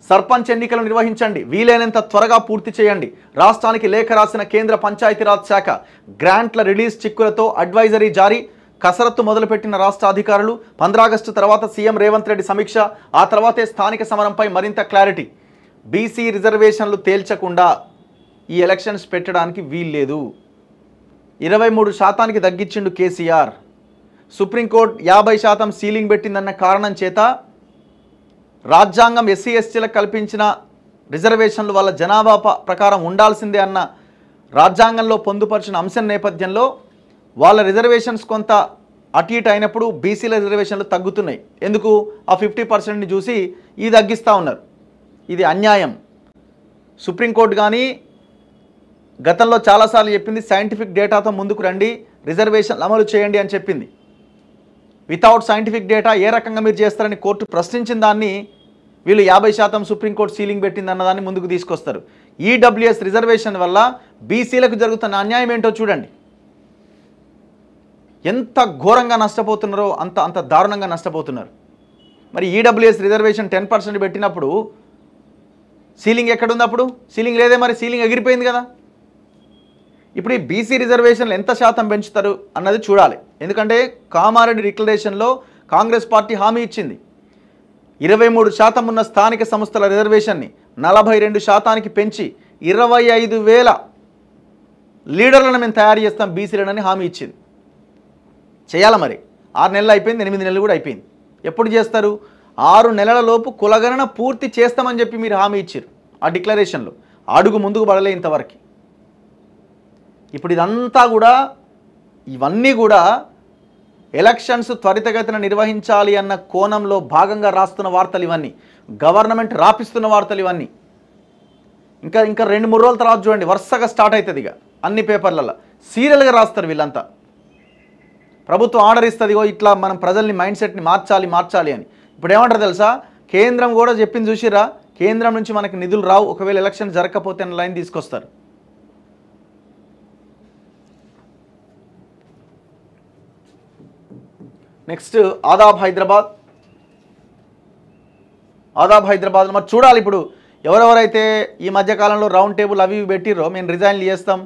సర్పంచ్ ఎన్నికలు నిర్వహించండి, వీలైనంత త్వరగా పూర్తి చేయండి. రాష్ట్రానికి లేఖ రాసిన కేంద్ర పంచాయతీరాజ్ శాఖ. గ్రాంట్ల రిలీజ్ చిక్కులతో అడ్వైజరీ జారీ. కసరత్తు మొదలుపెట్టిన రాష్ట్ర అధికారులు. 15 ఆగస్టు తర్వాత సీఎం రేవంత్ రెడ్డి సమీక్ష. ఆ తర్వాతే స్థానిక సమరంపై మరింత క్లారిటీ. బీసీ రిజర్వేషన్లు తేల్చకుండా ఈ ఎలక్షన్స్ పెట్టడానికి వీల్లేదు. 23% తగ్గించిండు కేసీఆర్. సుప్రీంకోర్టు 50% సీలింగ్ పెట్టిందన్న కారణం చేత రాజ్యాంగం ఎస్సీ ఎస్టీలకు కల్పించిన రిజర్వేషన్లు వాళ్ళ జనాభా ప్రకారం ఉండాల్సిందే అన్న రాజ్యాంగంలో పొందుపరిచిన అంశం నేపథ్యంలో వాళ్ళ రిజర్వేషన్స్ కొంత అటు ఇటు అయినప్పుడు బీసీల రిజర్వేషన్లు తగ్గుతున్నాయి. ఎందుకు? ఆ 50%ని చూసి ఇది తగ్గిస్తూ ఉన్నారు. ఇది అన్యాయం. సుప్రీంకోర్టు కానీ గతంలో చాలాసార్లు చెప్పింది, సైంటిఫిక్ డేటాతో ముందుకు రండి, రిజర్వేషన్లు అమలు చేయండి అని చెప్పింది. వితౌట్ సైంటిఫిక్ డేటా ఏ రకంగా మీరు చేస్తారని కోర్టు ప్రశ్నించిన దాన్ని వీళ్ళు 50% సుప్రీంకోర్టు సీలింగ్ పెట్టింది అన్నదాన్ని ముందుకు తీసుకొస్తారు. ఈడబ్ల్యూఎస్ రిజర్వేషన్ వల్ల బీసీలకు జరుగుతున్న అన్యాయం ఏంటో చూడండి. ఎంత ఘోరంగా నష్టపోతున్నారో అంత దారుణంగా నష్టపోతున్నారు. మరి ఈడబ్ల్యూఎస్ రిజర్వేషన్ 10% పెట్టినప్పుడు సీలింగ్ ఎక్కడుంది? అప్పుడు సీలింగ్ లేదే, మరి సీలింగ్ ఎగిరిపోయింది కదా. ఇప్పుడు ఈ బీసీ రిజర్వేషన్లు ఎంత శాతం పెంచుతారు అన్నది చూడాలి. ఎందుకంటే కామారెడ్డి డిక్లరేషన్లో కాంగ్రెస్ పార్టీ హామీ ఇచ్చింది. 23% ఉన్న స్థానిక సంస్థల రిజర్వేషన్ని 42% పెంచి 25,000 లీడర్లను మేము తయారు చేస్తాం బీసీలనని హామీ ఇచ్చింది. చేయాలి మరి. 6 నెలలు అయిపోయింది, 8 నెలలు కూడా అయిపోయింది. ఎప్పుడు చేస్తారు? 6 నెలల లోపు కులగణన పూర్తి చేస్తామని చెప్పి మీరు హామీ ఇచ్చారు ఆ డిక్లరేషన్లో. అడుగు ముందుకు పడలే ఇంతవరకు. ఇప్పుడు ఇవన్నీ కూడా ఎలక్షన్స్ త్వరితగతిన నిర్వహించాలి అన్న కోణంలో భాగంగా రాస్తున్న వార్తలు ఇవన్నీ. గవర్నమెంట్ రాపిస్తున్న వార్తలు ఇవన్నీ. ఇంకా 2-3 రోజుల తర్వాత చూడండి, వరుసగా స్టార్ట్ అవుతుంది. ఇక అన్ని పేపర్లలో సీరియల్గా రాస్తారు వీళ్ళంతా. ప్రభుత్వం ఆర్డర్ ఇస్తుంది, ఇట్లా మనం ప్రజల్ని మైండ్ సెట్ని మార్చాలి అని. ఇప్పుడు ఏమంటారు తెలుసా? కేంద్రం కూడా చెప్పింది చూసిరా, కేంద్రం నుంచి మనకి నిధులు రావు ఒకవేళ ఎలక్షన్ జరగకపోతే అన్న లైన్ తీసుకొస్తారు. నెక్స్ట్ ఆదాబ్ హైదరాబాద్ మరి చూడాలి. ఇప్పుడు ఎవరెవరైతే ఈ మధ్యకాలంలో రౌండ్ టేబుల్ అవి పెట్టిర్రో, మేము రిజైన్లు చేస్తాం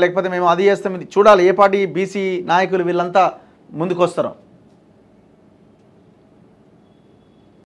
లేకపోతే మేము అది చేస్తాం, ఇది చూడాలి. ఏ పార్టీ బీసీ నాయకులు వీళ్ళంతా ముందుకు వస్తారో.